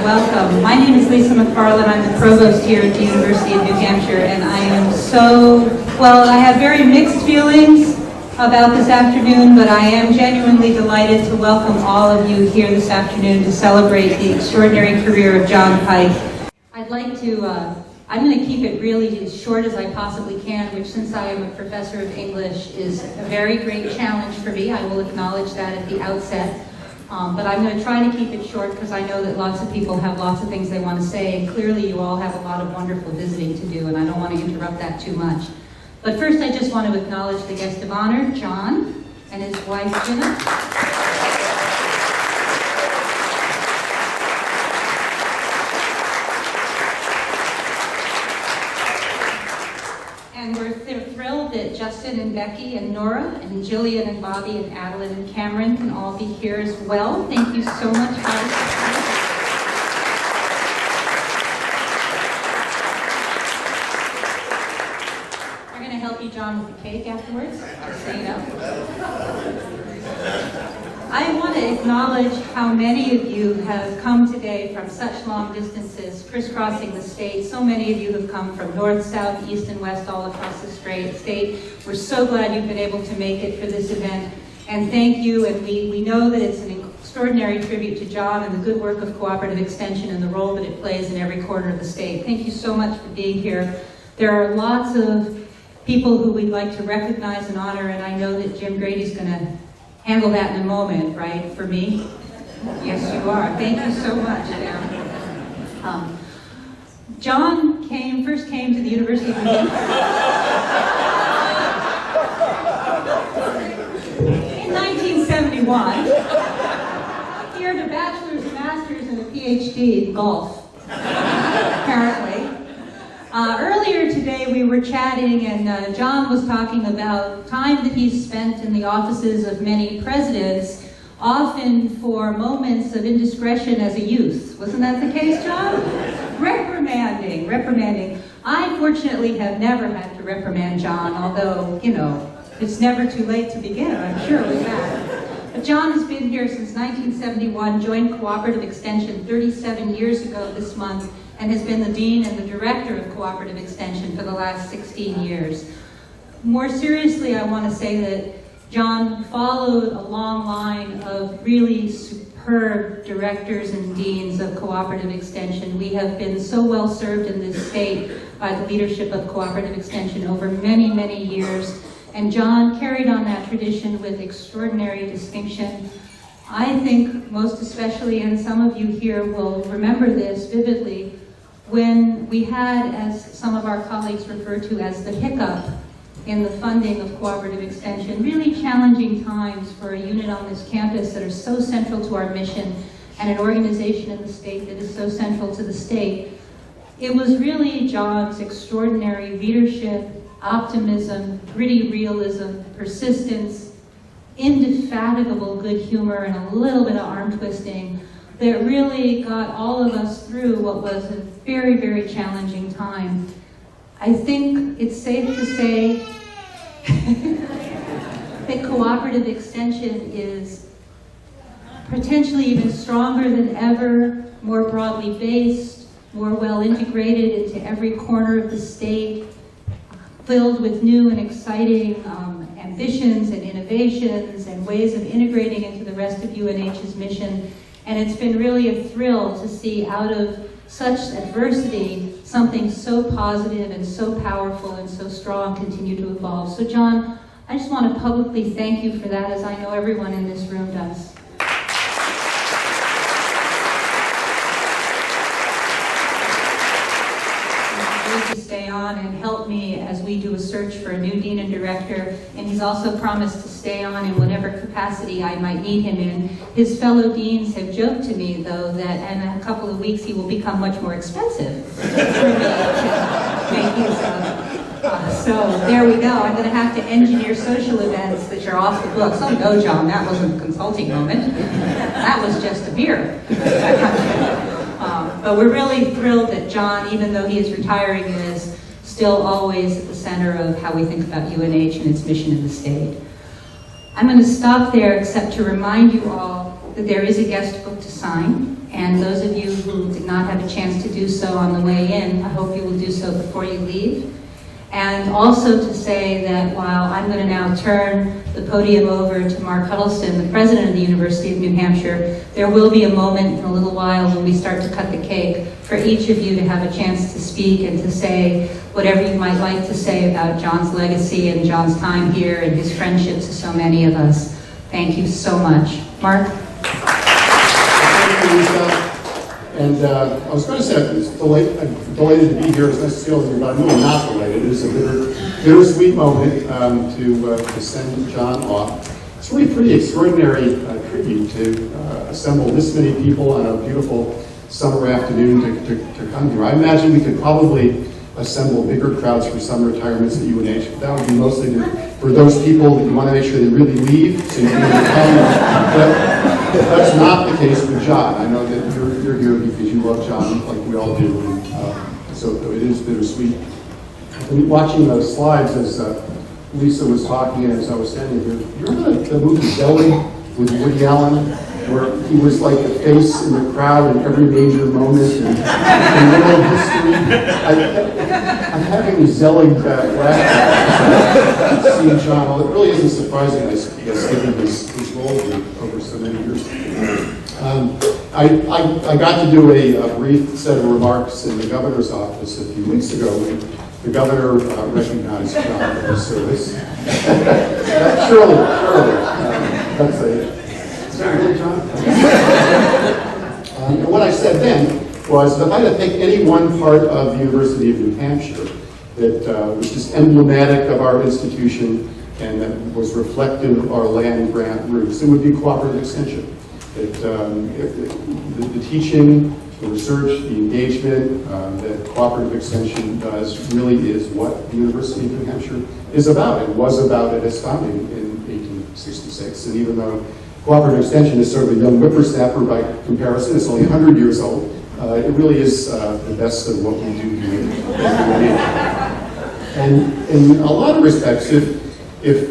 welcome. My name is Lisa McFarland. I'm the provost here at the University of New Hampshire, and I have very mixed feelings about this afternoon, but I am genuinely delighted to welcome all of you here this afternoon to celebrate the extraordinary career of John Pike. I'd like to, I'm going to keep it really as short as I possibly can, which, since I am a professor of English, is a very great challenge for me. I will acknowledge that at the outset. But I'm going to try to keep it short because I know that lots of people have lots of things they want to say, and clearly you all have a lot of wonderful visiting to do, and I don't want to interrupt that too much. But first, I just want to acknowledge the guest of honor, John, and his wife, Jenna. And we're thrilled that Justin and Becky and Nora and Jillian and Bobby and Adeline and Cameron can all be here as well. Thank you so much, guys. We're going to help you, John, with the cake afterwards, just so you know. I want to acknowledge how many of you have come today from such long distances, crisscrossing the state. So many of you have come from north, south, east, and west, all across the state. We're so glad you've been able to make it for this event. And thank you, and we know that it's an extraordinary tribute to John and the good work of Cooperative Extension and the role that it plays in every corner of the state. Thank you so much for being here. There are lots of people who we'd like to recognize and honor, and I know that Jim Grady's going to handle that in a moment, right, for me? Yes, you are. Thank you so much. John first came to the University of New Hampshire in 1971. He earned a bachelor's, a master's, and a PhD in golf, apparently. Earlier today we were chatting, and John was talking about time that he's spent in the offices of many presidents, often for moments of indiscretion as a youth. Wasn't that the case, John? Reprimanding. I, fortunately, have never had to reprimand John, although, you know, it's never too late to begin, I'm sure with that. But John has been here since 1971, joined Cooperative Extension 37 years ago this month, and has been the Dean and the Director of Cooperative Extension for the last 16 years. More seriously, I want to say that John followed a long line of really superb directors and deans of Cooperative Extension. We have been so well served in this state by the leadership of Cooperative Extension over many, many years, and John carried on that tradition with extraordinary distinction. I think most especially, and some of you here will remember this vividly, when we had, as some of our colleagues refer to as the hiccup in the funding of Cooperative Extension, really challenging times for a unit on this campus that are so central to our mission and an organization in the state that is so central to the state. It was really John's extraordinary leadership, optimism, gritty realism, persistence, indefatigable good humor, and a little bit of arm twisting that really got all of us through what was a very, very challenging time. I think it's safe to say that Cooperative Extension is potentially even stronger than ever, more broadly based, more well integrated into every corner of the state, filled with new and exciting ambitions and innovations and ways of integrating into the rest of UNH's mission. And it's been really a thrill to see out of such adversity something so positive and so powerful and so strong continue to evolve. So John, I just want to publicly thank you for that, as I know everyone in this room does. To stay on and help me as we do a search for a new dean and director, and he's also promised to stay on in whatever capacity I might need him in. His fellow deans have joked to me, though, that in a couple of weeks he will become much more expensive for me to make use of. So there we go. I'm going to have to engineer social events that are off the books. Oh no, John, that wasn't a consulting moment. That was just a beer. But we're really thrilled that John, even though he is retiring, is still always at the center of how we think about UNH and its mission in the state. I'm going to stop there except to remind you all that there is a guest book to sign. And those of you who did not have a chance to do so on the way in, I hope you will do so before you leave. And also to say that while I'm going to now turn the podium over to Mark Huddleston, the president of the University of New Hampshire, there will be a moment in a little while when we start to cut the cake for each of you to have a chance to speak and to say whatever you might like to say about John's legacy and John's time here and his friendship to so many of us. Thank you so much. Mark? Thank you, Lisa. And I was going to say, I'm delighted to be here as necessarily, but I'm really not delighted. It is a bittersweet moment to send John off. It's really a pretty extraordinary tribute to assemble this many people on a beautiful summer afternoon to come here. I imagine we could probably assemble bigger crowds for some retirements at UNH. That would be mostly for those people that you want to make sure they really leave, so you can come. But that's not the case with John. I know that you're here because you love John, like we all do. And, so it is bittersweet. And watching those slides as Lisa was talking and as I was standing here, you remember the movie Belly with Woody Allen, where he was like a face in the crowd in every major moment in world history? I'm having Zelig flashbacks seeing John. Well, it really isn't surprising, I guess, given his role over so many years. I got to do a brief set of remarks in the governor's office a few weeks ago when the governor recognized John for his service. Surely, that's a... Is that really, John? And what I said then was that if I had to pick any one part of the University of New Hampshire that was just emblematic of our institution and that was reflective of our land grant roots, it would be cooperative extension. The teaching, the research, the engagement that cooperative extension does really is what the University of New Hampshire is about. It was about at its founding in 1866. And even though cooperative extension is sort of a young whippersnapper by comparison, it's only 100 years old, it really is the best of what we do here. And in a lot of respects, if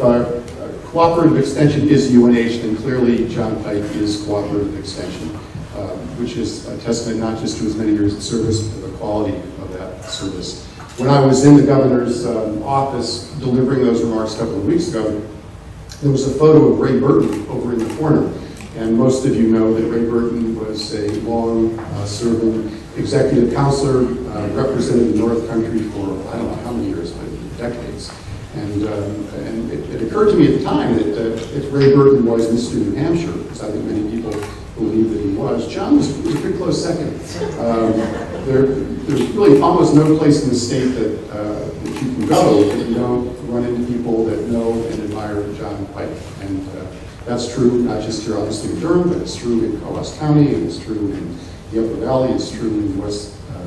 cooperative extension is UNH, then clearly John Pike is cooperative extension, which is a testament not just to his many years of service, but to the quality of that service. When I was in the governor's office delivering those remarks a couple of weeks ago, there was a photo of Ray Burton over in the corner. And most of you know that Ray Burton was a long-serving executive counselor, represented the North Country for, I don't know how many years, but decades. And it occurred to me at the time that if Ray Burton was Mr. New Hampshire, because I think many people believe that he was, John was a pretty close second. There's really almost no place in the state that you can go that you don't run into people that know and admire John Pike. And that's true not just here obviously in Durham, but it's true in Coas County, and it's true in the Upper Valley, it's true in the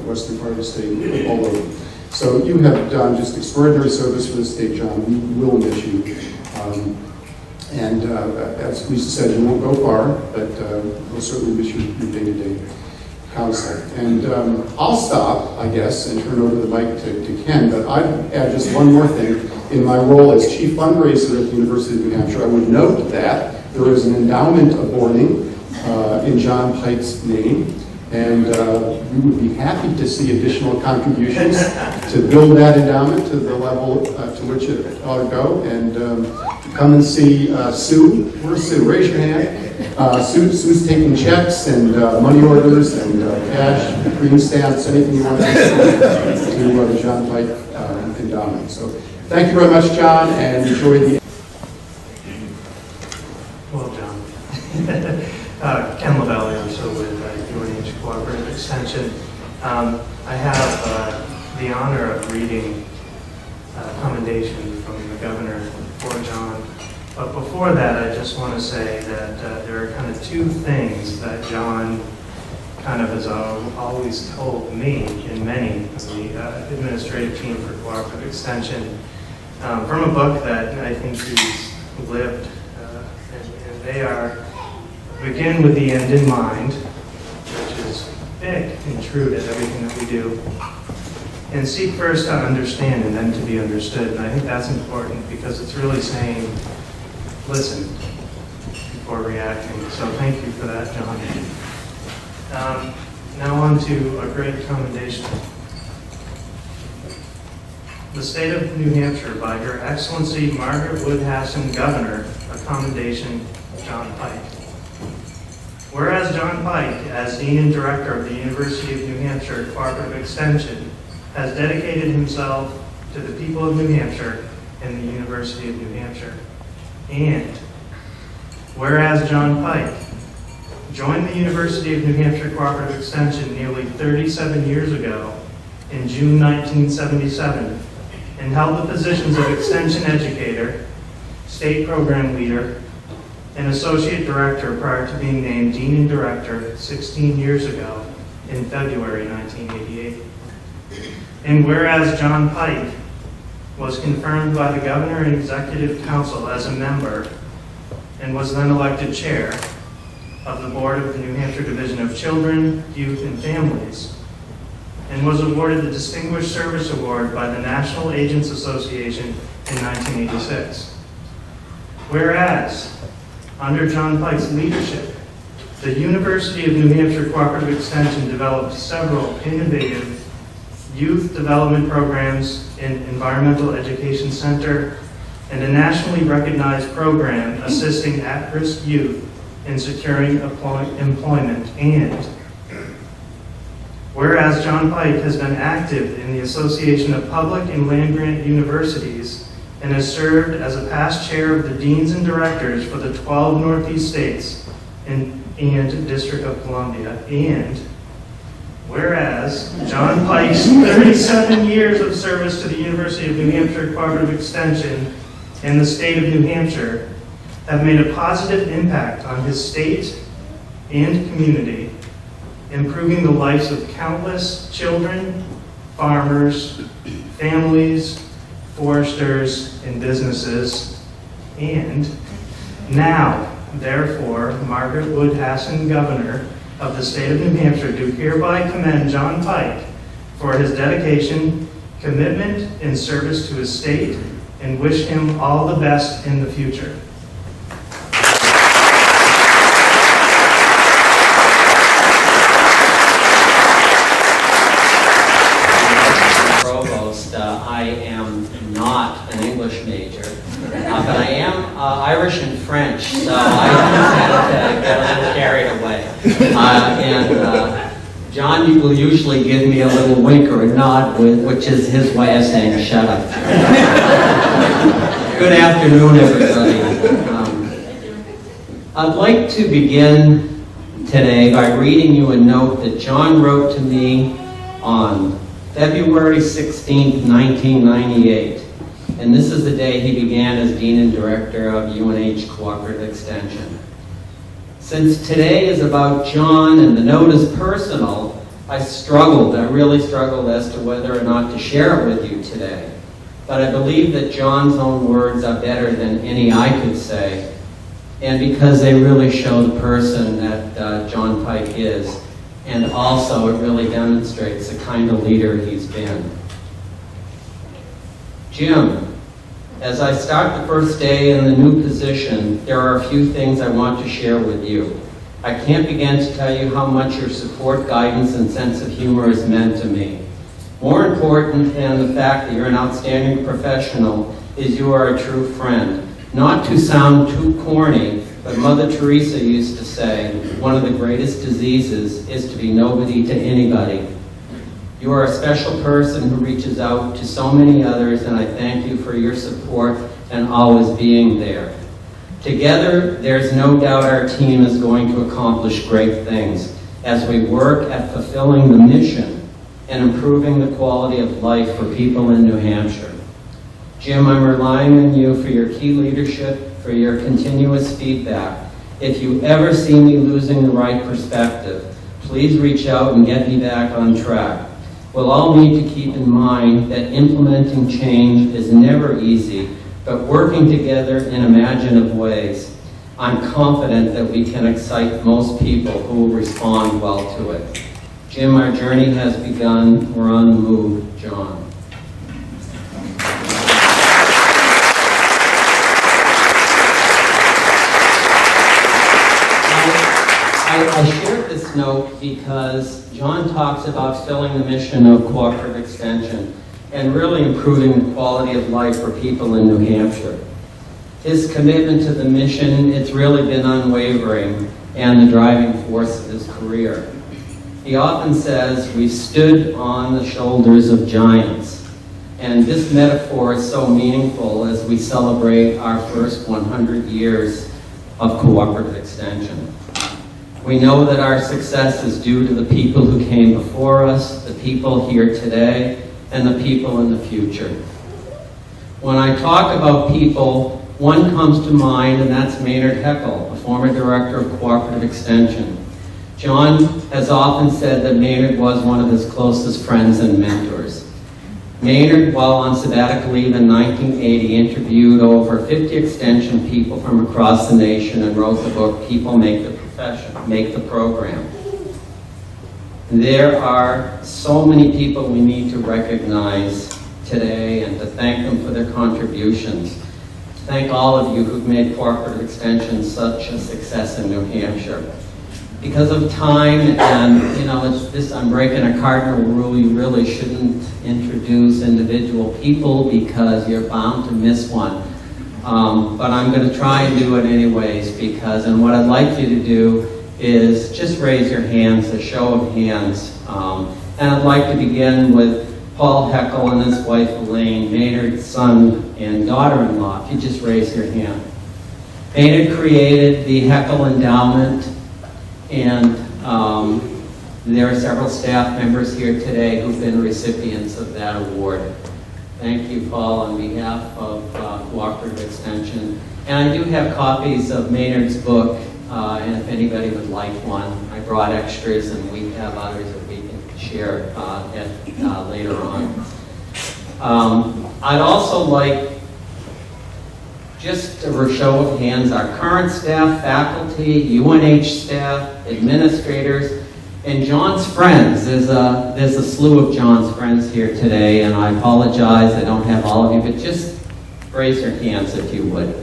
western part of the state, really all over. So you have done just extraordinary service for the state, John. We will miss you. As Lisa said, you won't go far, but we'll certainly miss your day-to-day counsel. And I'll stop, I guess, and turn over the mic to Ken, but I'd add just one more thing. In my role as chief fundraiser at the University of New Hampshire, I would note that there is an endowment of boarding in John Pike's name, and we would be happy to see additional contributions to build that endowment to the level to which it ought to go. And come and see Sue. Where's Sue? Raise your hand. Sue's taking checks and money orders and cash, green stamps, anything you want to do to the John Pike endowment. So thank you very much, John, and enjoy the... Well, John. Ken Lavelli, also with UNH Cooperative Extension. I have the honor of reading a commendation from the governor for John. But before that, I just want to say that there are kind of two things that John kind of has always told me and many of the administrative team for Cooperative Extension from a book that I think he's lived. And they are, begin with the end in mind, which is big and true to everything that we do, and seek first to understand and then to be understood. And I think that's important because it's really saying, listen before reacting. So thank you for that, John. Now on to a great commendation. The state of New Hampshire, by Her Excellency Margaret Wood Hassan, Governor, a commendation, John Pike. Whereas John Pike, as Dean and Director of the University of New Hampshire Cooperative Extension, has dedicated himself to the people of New Hampshire and the University of New Hampshire. And whereas John Pike joined the University of New Hampshire Cooperative Extension nearly 37 years ago in June 1977 and held the positions of Extension Educator, State Program Leader, and Associate Director prior to being named Dean and Director 16 years ago in February 1988. And whereas John Pike was confirmed by the Governor and Executive Council as a member and was then elected Chair of the Board of the New Hampshire Division of Children, Youth, and Families, and was awarded the Distinguished Service Award by the National Agents Association in 1986. Whereas, under John Pike's leadership, the University of New Hampshire Cooperative Extension developed several innovative youth development programs in Environmental Education Center and a nationally recognized program assisting at-risk youth in securing employment. And whereas John Pike has been active in the Association of Public and Land-Grant Universities and has served as a past chair of the Deans and Directors for the 12 Northeast states and District of Columbia. And whereas John Pike's 37 years of service to the University of New Hampshire Cooperative Extension and the state of New Hampshire have made a positive impact on his state and community, improving the lives of countless children, farmers, families, foresters, and businesses. And now, therefore, Margaret Wood Hassan, Governor of the state of New Hampshire, do hereby commend John Pike for his dedication, commitment, and service to his state, and wish him all the best in the future. Provost, I am not an English major, but I am Irish and French, so I tend to get a little carried away. John will usually give me a little wink or a nod, which is his way of saying, shut up. Good afternoon, everybody. I'd like to begin today by reading you a note that John wrote to me on February 16th, 1998. And this is the day he began as Dean and Director of UNH Cooperative Extension. Since today is about John and the note is personal, I really struggled as to whether or not to share it with you today. But I believe that John's own words are better than any I could say, and because they really show the person that John Pike is, and also it really demonstrates the kind of leader he's been. Jim, as I start the first day in the new position, there are a few things I want to share with you. I can't begin to tell you how much your support, guidance, and sense of humor has meant to me. More important than the fact that you're an outstanding professional is you are a true friend. Not to sound too corny, but Mother Teresa used to say, one of the greatest diseases is to be nobody to anybody. You are a special person who reaches out to so many others, and I thank you for your support and always being there. Together, there's no doubt our team is going to accomplish great things as we work at fulfilling the mission and improving the quality of life for people in New Hampshire. Jim, I'm relying on you for your key leadership, for your continuous feedback. If you ever see me losing the right perspective, please reach out and get me back on track. We'll all need to keep in mind that implementing change is never easy, but working together in imaginative ways, I'm confident that we can excite most people who will respond well to it. Jim, our journey has begun. We're on the move. John. I shared this this note because John talks about filling the mission of Cooperative Extension and really improving the quality of life for people in New Hampshire. His commitment to the mission, it's really been unwavering and the driving force of his career. He often says, "We stood on the shoulders of giants." And this metaphor is so meaningful as we celebrate our first 100 years of Cooperative Extension. We know that our success is due to the people who came before us, the people here today, and the people in the future. When I talk about people, one comes to mind, and that's Maynard Heckel, a former director of Cooperative Extension. John has often said that Maynard was one of his closest friends and mentors. Maynard, while on sabbatical leave in 1980, interviewed over 50 extension people from across the nation and wrote the book, People Make the Profession, Make the Program. There are so many people we need to recognize today and to thank them for their contributions. Thank all of you who've made Cooperative Extension such a success in New Hampshire. Because of time, and I'm breaking a cardinal rule, you really shouldn't introduce individual people because you're bound to miss one. But I'm going to try and do it anyways and what I'd like you to do is just raise your hands, a show of hands. And I'd like to begin with Paul Heckel and his wife Elaine, Maynard's son and daughter-in-law. If you just raise your hand. Maynard created the Heckel Endowment, and there are several staff members here today who've been recipients of that award. Thank you, Paul, on behalf of Cooperative Extension. And I do have copies of Maynard's book, and if anybody would like one, I brought extras, and we have others that we can share later on. I'd also like, just a show of hands, our current staff, faculty, UNH staff, administrators, and John's friends. There's a slew of John's friends here today, and I apologize, I don't have all of you, but just raise your hands if you would.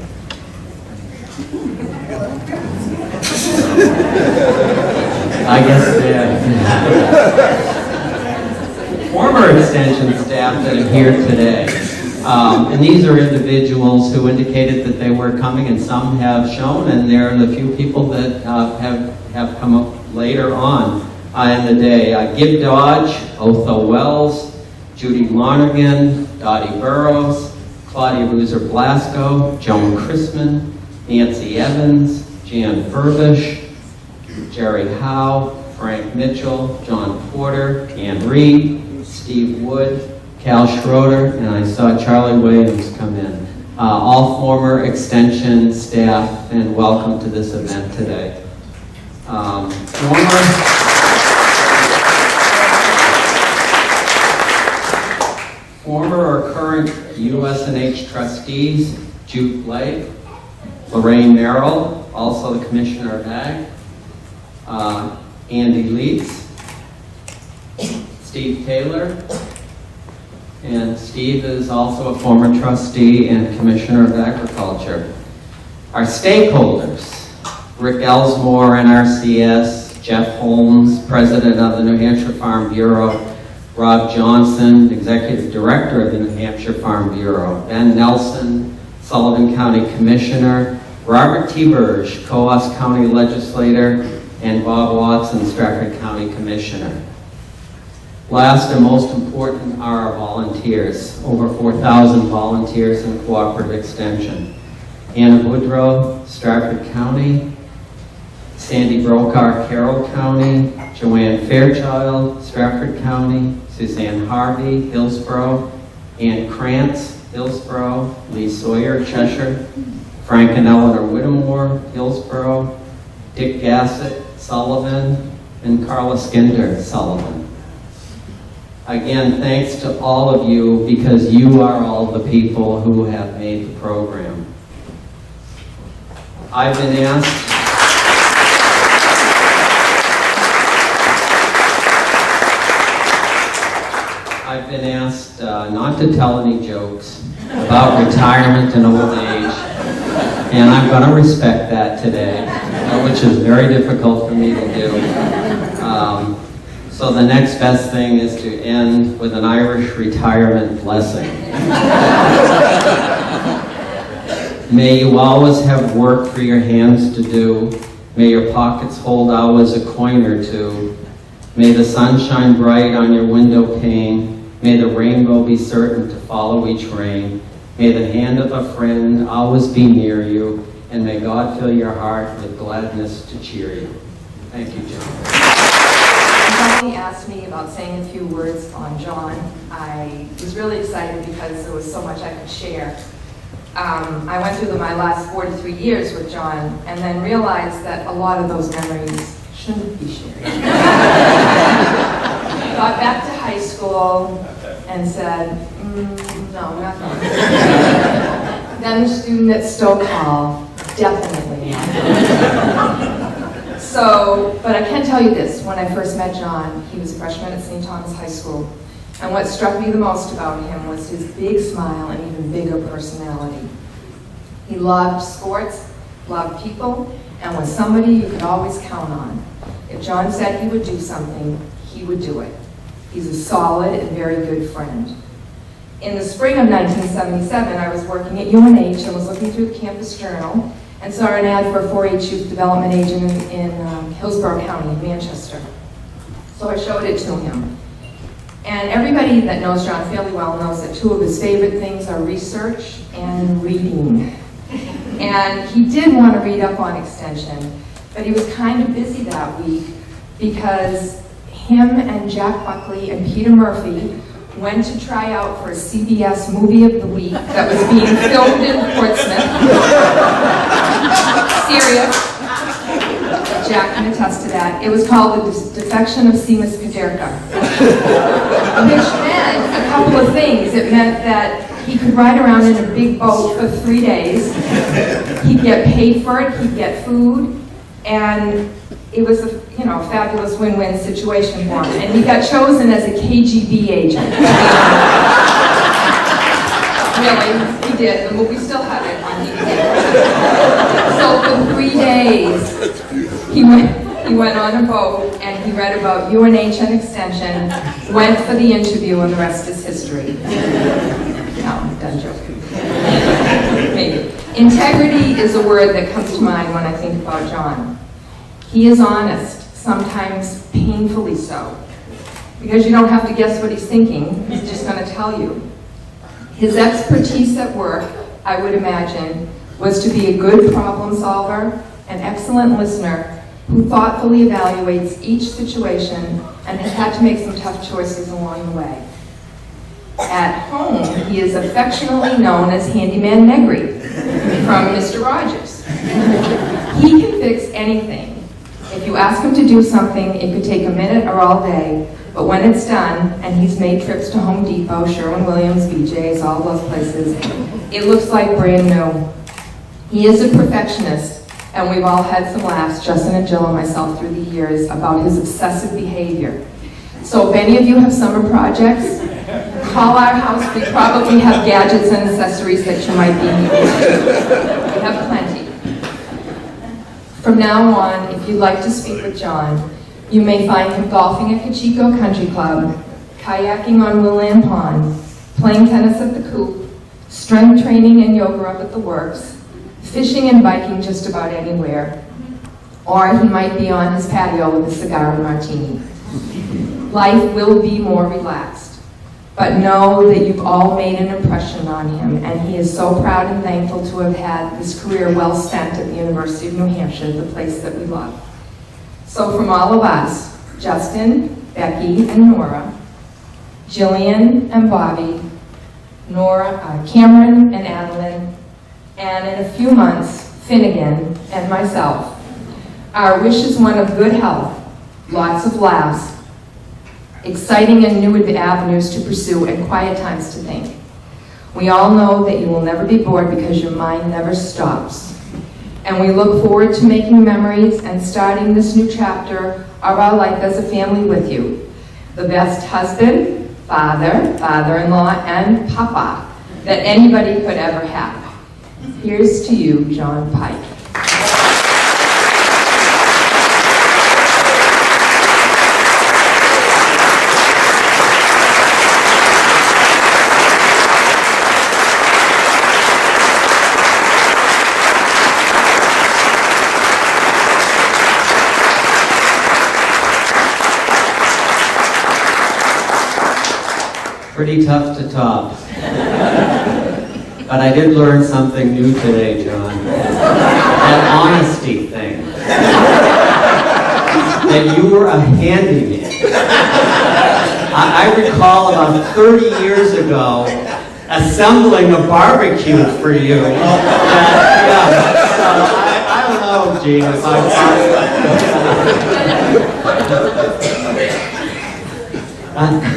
I guess former extension staff that are here today. And these are individuals who indicated that they were coming, and some have shown, and there are the few people that have come up later on in the day. Gib Dodge, Otho Wells, Judy Lonergan, Dottie Burrows, Claudia Ruser Blasco, Joan Chrisman, Nancy Evans, Jan Furbish, Jerry Howe, Frank Mitchell, John Porter, Ann Reed, Steve Wood, Cal Schroeder, and I saw Charlie Williams come in. All former extension staff, and welcome to this event today. Former or current USNH trustees, Jude Blake, Lorraine Merrill, also the Commissioner of Ag, Andy Leeds, Steve Taylor, and Steve is also a former trustee and Commissioner of Agriculture. Our stakeholders, Rick Elsmore, NRCS, Jeff Holmes, President of the New Hampshire Farm Bureau, Rob Johnson, Executive Director of the New Hampshire Farm Bureau, Ben Nelson, Sullivan County Commissioner, Robert T. Burge, Coos County Legislator, and Bob Watson, Stratford County Commissioner. Last and most important are our volunteers, over 4,000 volunteers in Cooperative Extension. Anna Woodrow, Stratford County, Sandy Brokaw, Carroll County, Joanne Fairchild, Stratford County, Suzanne Harvey, Hillsborough, Ann Krantz, Hillsborough, Lee Sawyer, Cheshire, Frank and Eleanor Whittemore, Hillsborough, Dick Gassett, Sullivan, and Carla Skinder, Sullivan. Again, thanks to all of you, because you are all the people who have made the program. I've been asked not to tell any jokes about retirement and old age, and I'm going to respect that today. which is very difficult for me to do. So the next best thing is to end with an Irish retirement blessing. May you always have work for your hands to do. May your pockets hold always a coin or two. May the sun shine bright on your window pane. May the rainbow be certain to follow each rain. May the hand of a friend always be near you. And may God fill your heart with gladness to cheer you. Thank you, John. He asked me about saying a few words on John. I was really excited because there was so much I could share. I went through my last 43 years with John and then realized that a lot of those memories shouldn't be shared. Got back to high school and said, no, not that. Then the student at Stoke Hall, definitely not. So, but I can tell you this, when I first met John, he was a freshman at St. Thomas High School, and what struck me the most about him was his big smile and even bigger personality. He loved sports, loved people, and was somebody you could always count on. If John said he would do something, he would do it. He's a solid and very good friend. In the spring of 1977, I was working at UNH and was looking through the campus journal and saw an ad for a 4-H youth development agent in Hillsborough County in Manchester. So I showed it to him. And everybody that knows John fairly well knows that two of his favorite things are research and reading. And he did want to read up on extension, but he was kind of busy that week because him and Jack Buckley and Peter Murphy went to try out for a CBS Movie of the Week that was being filmed in Portsmouth. Serious. Jack can attest to that. It was called The Defection of Seamus Kaderka. Which meant a couple of things. It meant that he could ride around in a big boat for 3 days. He'd get paid for it, he'd get food, and it was a fabulous win-win situation for him. And he got chosen as a KGB agent. Really, he did. The movie still had it on DVD. So for 3 days, he went on a boat and he read about UNH and Extension, went for the interview, and the rest is history. No, I'm done joking. Maybe. Integrity is a word that comes to mind when I think about John. He is honest, sometimes painfully so, because you don't have to guess what he's thinking, he's just going to tell you. His expertise at work, I would imagine, was to be a good problem solver, an excellent listener, who thoughtfully evaluates each situation and has had to make some tough choices along the way. At home, he is affectionately known as Handyman Negri from Mr. Rogers. He can fix anything. If you ask him to do something, it could take a minute or all day, but when it's done, and he's made trips to Home Depot, Sherwin-Williams, BJ's, all those places, it looks like brand new. He is a perfectionist, and we've all had some laughs, Justin and Jill and myself, through the years about his obsessive behavior. So if any of you have summer projects, call our house. We probably have gadgets and accessories that you might be using. We have plenty. From now on, if you'd like to speak with John, you may find him golfing at Kachiko Country Club, kayaking on Willand Pond, playing tennis at the Coop, strength training and yoga up at the Works, fishing and biking just about anywhere, or he might be on his patio with a cigar and martini. Life will be more relaxed, but know that you've all made an impression on him, and he is so proud and thankful to have had this career well spent at the University of New Hampshire, the place that we love. So from all of us, Justin, Becky, and Nora, Jillian and Bobby, Cameron and Adeline, and in a few months, Finnegan and myself, our wish is one of good health, lots of laughs, exciting and new avenues to pursue, and quiet times to think. We all know that you will never be bored because your mind never stops. And we look forward to making memories and starting this new chapter of our life as a family with you. The best husband, father, father-in-law, and papa that anybody could ever have. Here's to you, John Pike. Pretty tough to top. But I did learn something new today, John. That honesty thing. That you were a handyman. I recall about 30 years ago assembling a barbecue for you. I don't know, Gene, if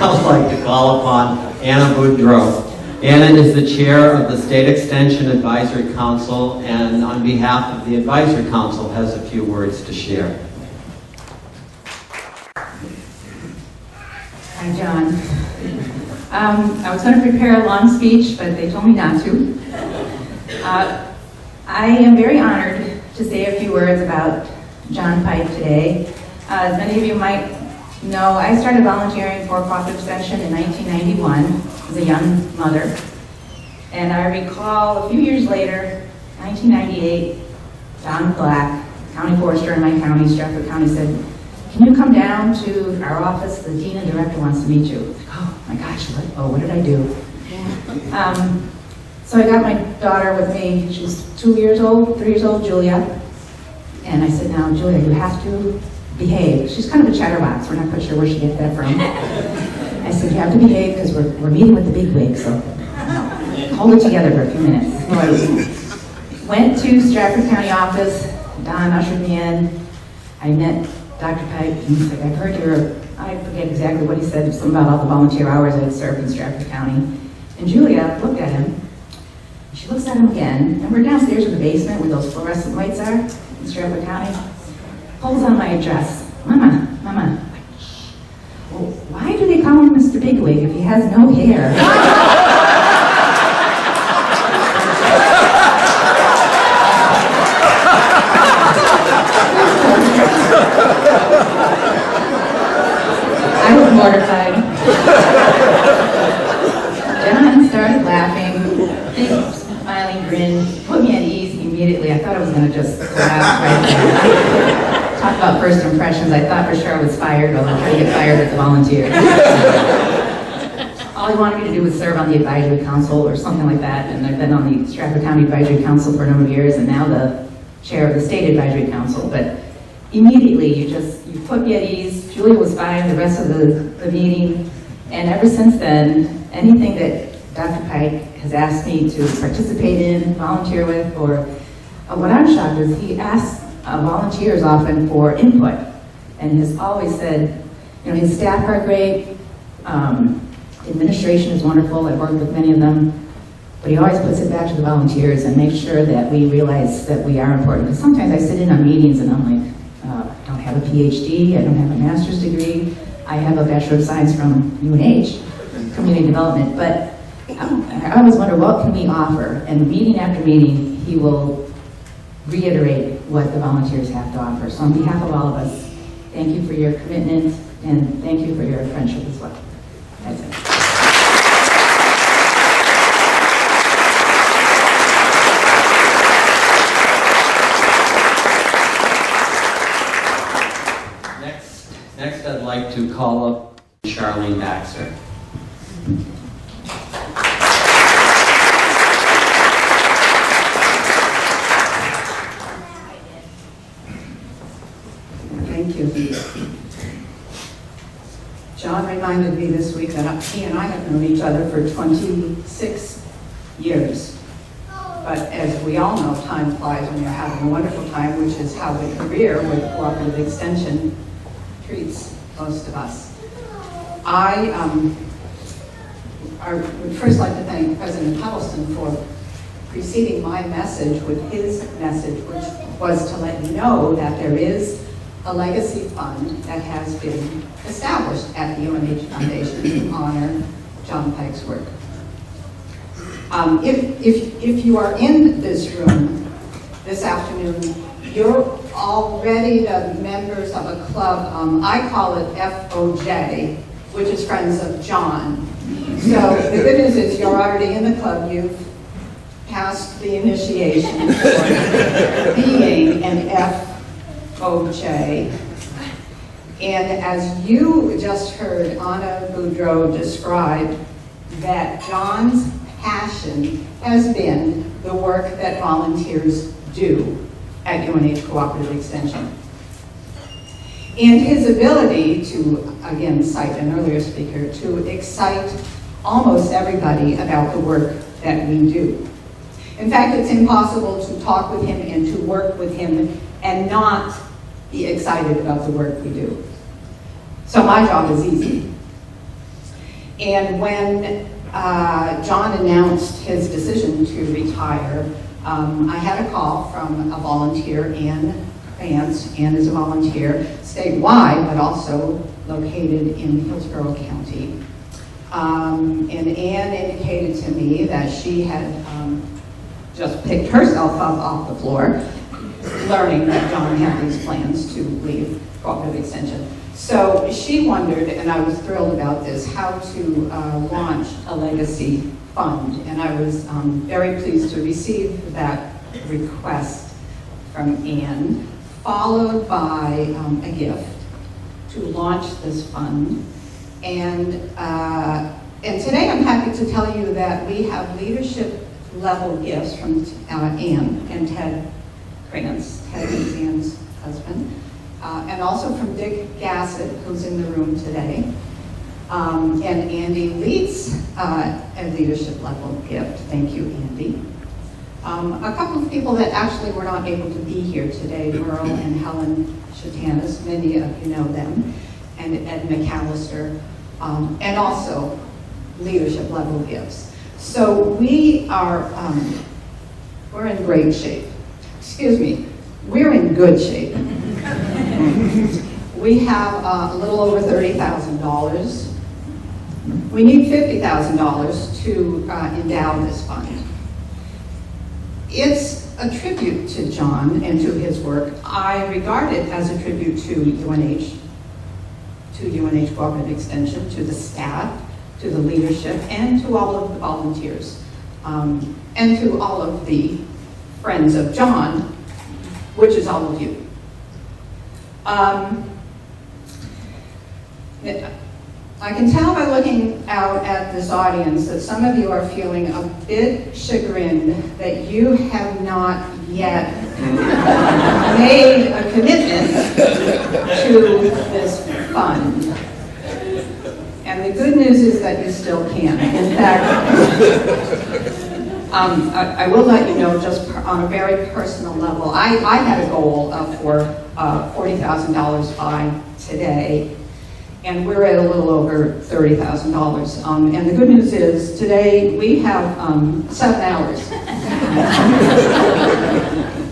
I'd like to call upon Anna Boudreau. Anna is the chair of the State Extension Advisory Council, and on behalf of the Advisory Council has a few words to share. Hi, John. I was going to prepare a long speech, but they told me not to. I am very honored to say a few words about John Pike today. As many of you might know, I started volunteering for Cooperative Extension in 1991 as a young mother. And I recall a few years later, 1998, Don Black, county forester in my county, Stratford County, said, "Can you come down to our office? The dean and director wants to meet you." Oh my gosh, what did I do? So I got my daughter with me. She's 3 years old, Julia. And I said, "Now, Julia, you have to behave." She's kind of a chatterbox. We're not quite sure where she gets that from. I said, "You have to behave because we're meeting with the big wig, so hold it together for a few minutes." So I went to Stratford County office. Don ushered me in. I met Dr. Pike. He's like, "I've heard I forget exactly what he said, something about all the volunteer hours I had served in Stratford County." And Julia looked at him. She looks at him again, and we're downstairs in the basement where those fluorescent lights are in Stratford County. Pulls on my dress. Mama. Well, why do they call him Mr. Bigwig if he has no hair? I was mortified. John started laughing, big smiling grin, put me at ease immediately. I thought I was going to just collapse right there. Talk about first impressions. I thought for sure I was fired, but I'm trying to get fired as a volunteer. All he wanted me to do was serve on the advisory council or something like that, and I've been on the Stratford County Advisory Council for a number of years, and now the chair of the State Advisory Council. But immediately, you put me at ease. Julia was fine the rest of the meeting, and ever since then, anything that Dr. Pike has asked me to participate in, volunteer with, or what I'm shocked is he asks volunteers often for input, and has always said, his staff are great, administration is wonderful, I've worked with many of them, but he always puts it back to the volunteers and makes sure that we realize that we are important. Because sometimes I sit in on meetings and I'm like, I don't have a PhD, I don't have a master's degree, I have a Bachelor of Science from UNH, Community Development, but I always wonder, what can we offer? And meeting after meeting, he will reiterate what the volunteers have to offer. So on behalf of all of us, thank you for your commitment, and thank you for your friendship as well. That's it. Next, I'd like to call up Charlene Baxter. Thank you. John reminded me this week that he and I have known each other for 26 years. But as we all know, time flies when you're having a wonderful time, which is how the career with Cooperative Extension treats most of us. I would first like to thank President Huddleston for preceding my message with his message, which was to let you know that there is a legacy fund that has been established at the UNH Foundation to honor John Pike's work. If you are in this room this afternoon, you're already the members of a club, I call it FOJ, which is Friends of John. So the good news is you're already in the club, you've passed the initiation for being an FOJ. And as you just heard Anna Boudreau describe, that John's passion has been the work that volunteers do at UNH Cooperative Extension. And his ability to, again, cite an earlier speaker, to excite almost everybody about the work that we do. In fact, it's impossible to talk with him and to work with him and not be excited about the work we do. So my job is easy. And when John announced his decision to retire, I had a call from a volunteer, Ann Vance. Ann is a volunteer statewide, but also located in Hillsborough County. And Ann indicated to me that she had just picked herself up off the floor, learning that John had these plans to leave Cooperative Extension. So she wondered, and I was thrilled about this, how to launch a legacy fund. And I was very pleased to receive that request from Ann, followed by a gift to launch this fund. And today I'm happy to tell you that we have leadership level gifts from Ann and Ted Krantz, Ted is Ann's husband, and also from Dick Gassett, who's in the room today. And Andy leads a leadership level gift. Thank you, Andy. A couple of people that actually were not able to be here today, Merle and Helen Shatanis, many of you know them, and Ed McAllister, and also leadership level gifts. So we are, we're in great shape. Excuse me, we're in good shape. We have a little over $30,000. We need $50,000 to endow this fund. It's a tribute to John and to his work. I regard it as a tribute to UNH Cooperative Extension, to the staff, to the leadership, and to all of the volunteers, and to all of the friends of John, which is all of you. I can tell by looking out at this audience that some of you are feeling a bit chagrined that you have not yet made a commitment to this fund. And the good news is that you still can. In fact, I will let you know, just on a very personal level, I had a goal for $40,000 by today, and we're at a little over $30,000. And the good news is, today we have 7 hours.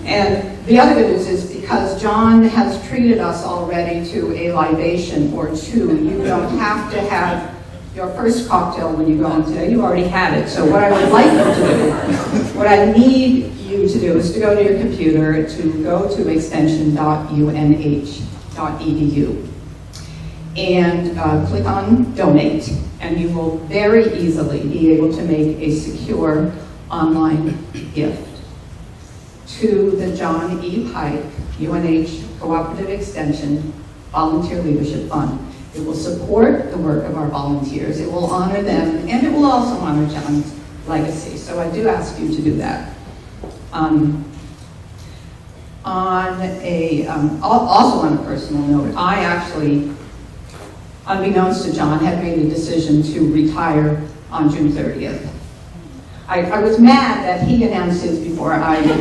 And the other good news is, because John has treated us already to a libation or two, you don't have to have your first cocktail when you go home today. You already had it. So what I would like you to do, what I need you to do, is to go to your computer, to go to extension.unh.edu and click on Donate, and you will very easily be able to make a secure online gift to the John E. Pike UNH Cooperative Extension Volunteer Leadership Fund. It will support the work of our volunteers, it will honor them, and it will also honor John's legacy. So I do ask you to do that. Also on a personal note, I actually, unbeknownst to John, had made a decision to retire on June 30th. I was mad that he announced his before I did.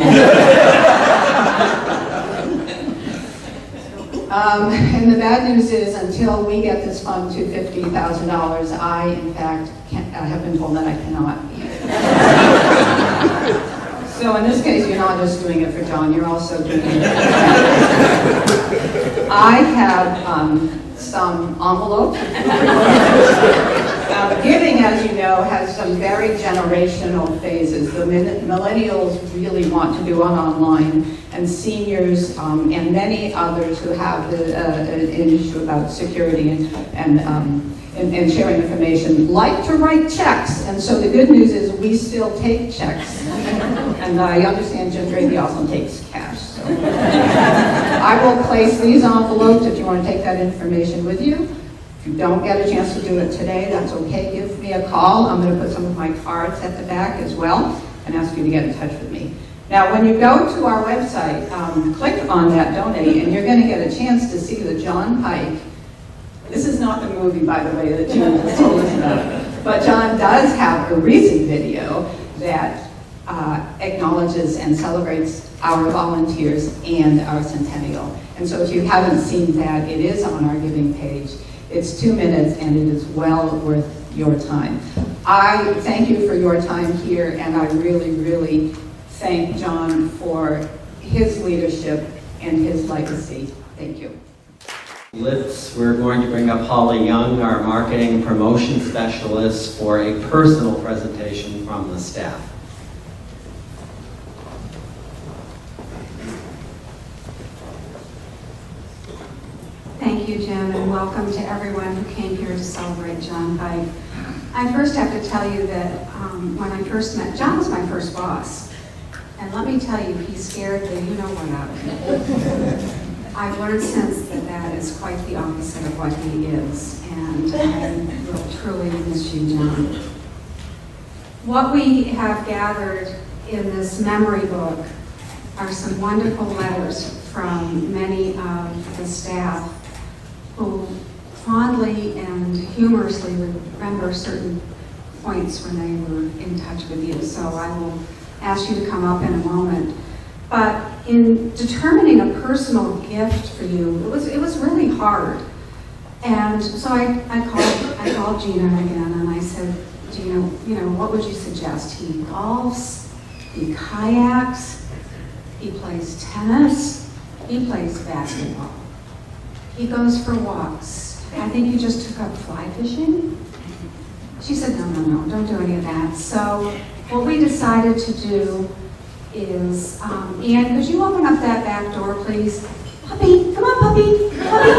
And the bad news is, until we get this fund to $50,000, I, in fact, have been told that I cannot. So in this case, you're not just doing it for John, you're also doing it for I have some envelopes. Giving, as you know, has some very generational phases. The millennials really want to do it online, and seniors and many others who have an issue about security and sharing information like to write checks. And so the good news is we still take checks. And I understand Jim Grady also takes cash. So I will place these envelopes if you want to take that information with you. If you don't get a chance to do it today, that's okay. Give me a call. I'm going to put some of my cards at the back as well and ask you to get in touch with me. Now, when you go to our website, click on that donate, and you're going to get a chance to see the John Pike. This is not the movie, by the way, that John just told us about. But John does have a recent video that acknowledges and celebrates our volunteers and our centennial. And so if you haven't seen that, it is on our giving page. It's 2 minutes, and it is well worth your time. I thank you for your time here, and I really, really thank John for his leadership and his legacy. Thank you. We're going to bring up Holly Young, our marketing and promotion specialist, for a personal presentation from the staff. Thank you, Jim, and welcome to everyone who came here to celebrate John Pike. I first have to tell you that when I first met, John was my first boss. And let me tell you, he scared the you-know-what out of me. I've learned since that that is quite the opposite of what he is, and I will truly miss you, John. What we have gathered in this memory book are some wonderful letters from many of the staff who fondly and humorously remember certain points when they were in touch with you. So I will ask you to come up in a moment. But in determining a personal gift for you, it was really hard. And so I called Gina again, and I said, Gina, what would you suggest? He golfs, he kayaks, he plays tennis, he plays basketball. He goes for walks. I think you just took up fly fishing. She said, no, don't do any of that. So what we decided to do is, Anne, could you open up that back door, please? Puppy, come on, puppy. Puppy.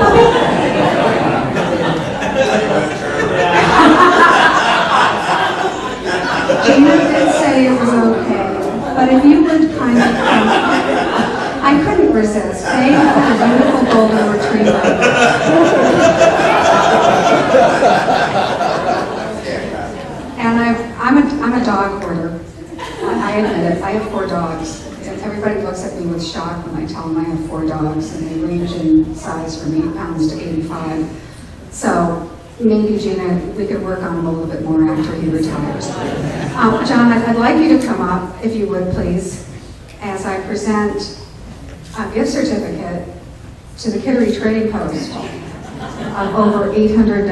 Gina did say it was okay, but if you would kind of I couldn't resist. Faye had a beautiful golden retriever. And I'm a dog hoarder. I admit it. I have 4 dogs. And everybody looks at me with shock when I tell them I have 4 dogs, and they range in size from 8 pounds to 85. So maybe, Gina, we could work on him a little bit more after he retires. John, I'd like you to come up, if you would, please, as I present a gift certificate to the Kittery Trading Post of over $800.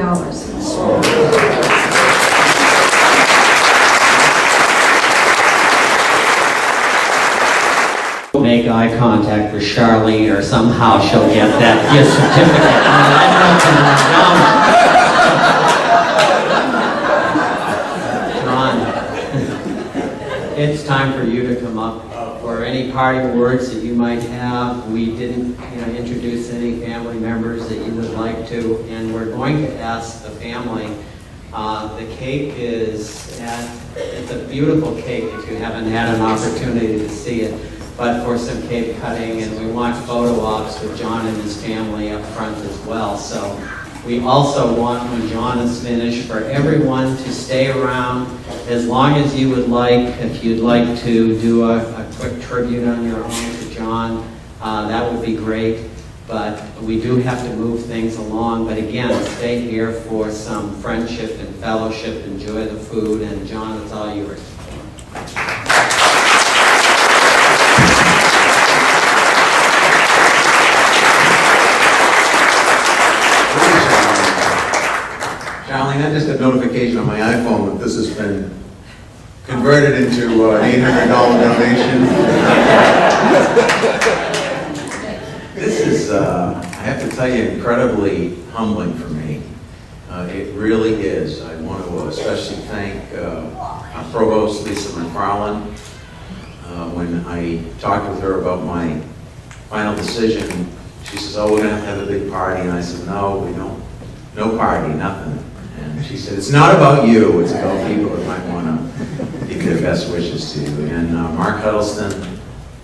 Make eye contact with Charlene, or somehow she'll get that gift certificate. John, it's time for you to come up for any parting words that you might have. We didn't introduce any family members that you would like to, and we're going to ask the family. The cake it's a beautiful cake if you haven't had an opportunity to see it. But for some cake cutting, and we want photo ops with John and his family up front as well. So we also want, when John is finished, for everyone to stay around as long as you would like. If you'd like to do a quick tribute on your own to John, that would be great. But we do have to move things along. But again, stay here for some friendship and fellowship. Enjoy the food, and John, it's all yours. Charlene, I just got notification on my iPhone that this has been converted into an $800 donation. This is, I have to tell you, incredibly humbling for me. It really is. I want to especially thank our Provost, Lisa McFarland. When I talked with her about my final decision, she says, "Oh, we're going to have a big party." And I said, "No, we don't. No party, nothing." And she said, "It's not about you, it's about people that might want to give their best wishes to you." And Mark Huddleston,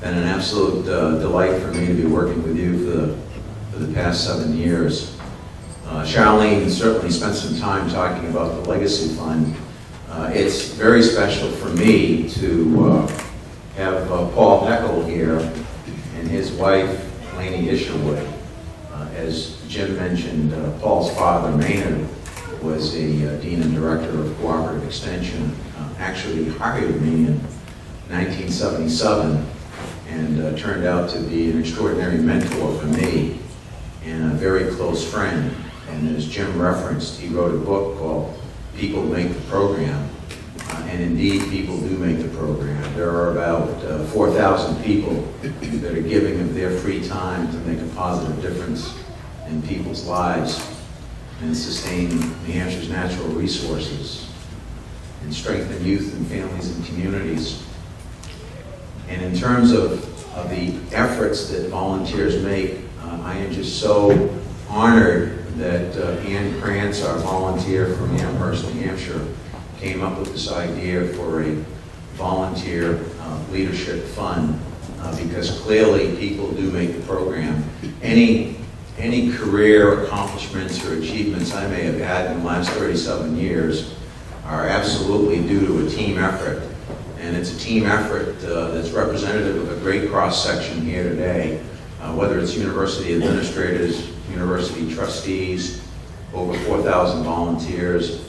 been an absolute delight for me to be working with you for the past 7 years. Charlene certainly spent some time talking about the Legacy Fund. It's very special for me to have Paul Heckel here and his wife, Laney Isherwood. As Jim mentioned, Paul's father, Maynard, was a Dean and Director of Cooperative Extension. Actually hired me in 1977 and turned out to be an extraordinary mentor for me and a very close friend. And as Jim referenced, he wrote a book called People Make the Program. And indeed, people do make the program. There are about 4,000 people that are giving of their free time to make a positive difference in people's lives and sustain New Hampshire's natural resources and strengthen youth and families and communities. And in terms of the efforts that volunteers make, I am just so honored that Ann Krantz, our volunteer from Amherst, New Hampshire, came up with this idea for a volunteer leadership fund because clearly people do make the program. Any career accomplishments or achievements I may have had in the last 37 years are absolutely due to a team effort. And it's a team effort that's representative of a great cross-section here today, whether it's university administrators, university trustees, over 4,000 volunteers,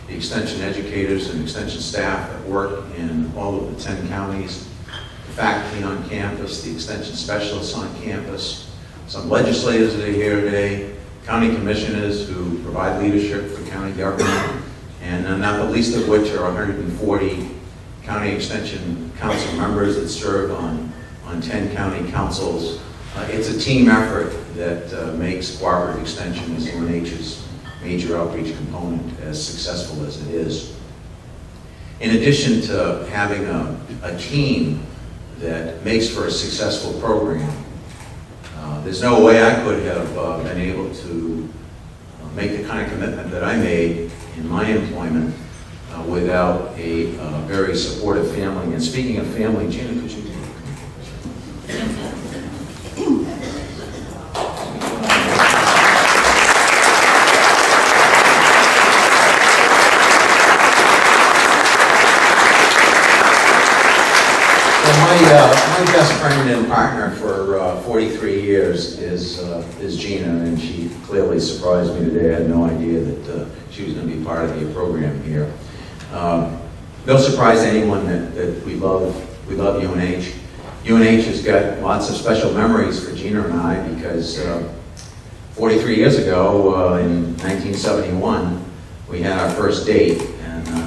the extension educators and extension staff that work in all of the 10 counties, the faculty on campus, the extension specialists on campus, some legislators that are here today, county commissioners who provide leadership for county government, and not the least of which are 140 county extension council members that serve on 10 county councils. It's a team effort that makes cooperative extension as UNH's major outreach component as successful as it is. In addition to having a team that makes for a successful program, there's no way I could have been able to make the kind of commitment that I made in my employment without a very supportive family. And speaking of family, Gina, could you my best friend and partner for 43 years is Gina, and she clearly surprised me today. I had no idea that she was going to be part of the program here. No surprise to anyone that we love UNH. UNH has got lots of special memories for Gina and I because 43 years ago, in 1971, we had our first date.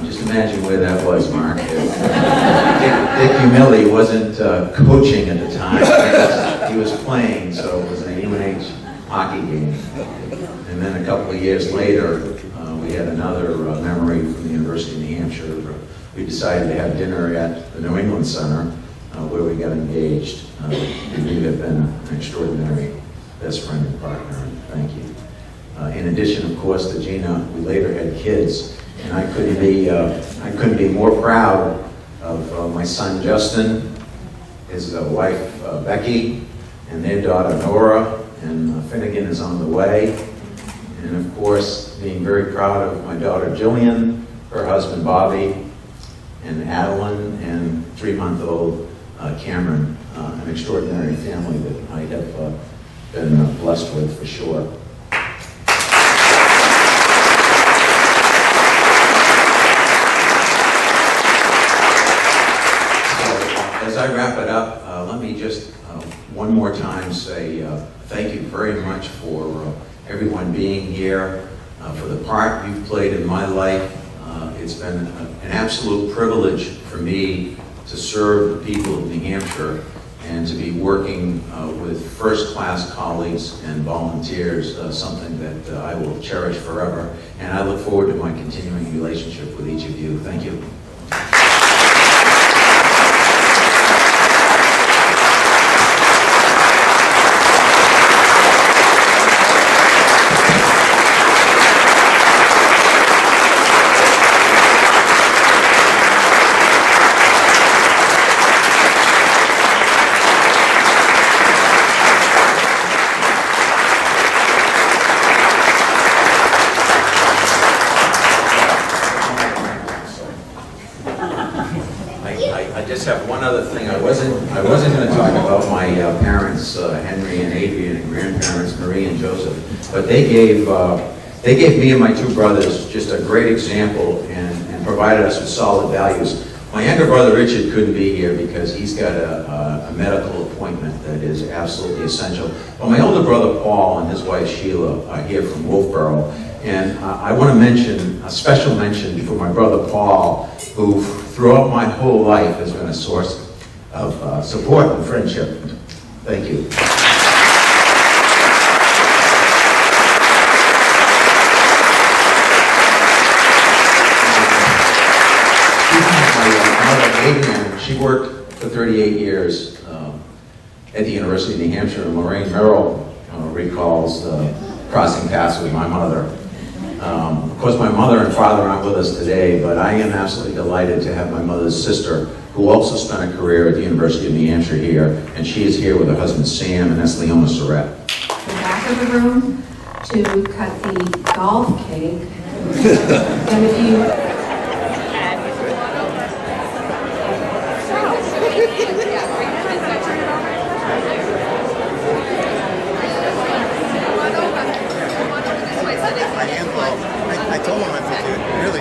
Just imagine where that was, Mark. Dick Humilli wasn't coaching at the time. He was playing, so it was a UNH hockey game. And then a couple of years later, we had another memory from the University of New Hampshire. We decided to have dinner at the New England Center, where we got engaged. And you have been an extraordinary best friend and partner, and thank you. In addition, of course, to Gina, we later had kids. And I couldn't be more proud of my son Justin, his wife Becky, and their daughter Nora, and Finnegan is on the way. And of course, being very proud of my daughter Jillian, her husband Bobby, and Adeline, and 3-month-old Cameron, an extraordinary family that I have been blessed with for sure. As I wrap it up, let me just one more time say thank you very much for everyone being here, for the part you've played in my life. It's been an absolute privilege for me to serve the people of New Hampshire and to be working with first-class colleagues and volunteers, something that I will cherish forever. And I look forward to my continuing relationship with each of you. Thank you. just have one other thing. I wasn't going to talk about my parents, Henry and Adrian, and grandparents, Marie and Joseph, but they gave me and my two brothers just a great example and provided us with solid values. My younger brother Richard couldn't be here because he's got a medical appointment that is absolutely essential. But my older brother Paul and his wife Sheila are here from Wolfboro. And I want to mention, a special mention for my brother Paul, who throughout my whole life has been a source of support and friendship. Thank you. Adrian, she worked for 38 years at the University of New Hampshire, and Lorraine Merrill recalls crossing paths with my mother. Of course, my mother and father aren't with us today, but I am absolutely delighted to have my mother's sister, who also spent a career at the University of New Hampshire here, and she is here with her husband Sam, and that's Leona Surratt. The back of the room to cut the golf cake. And if you I told him I think it really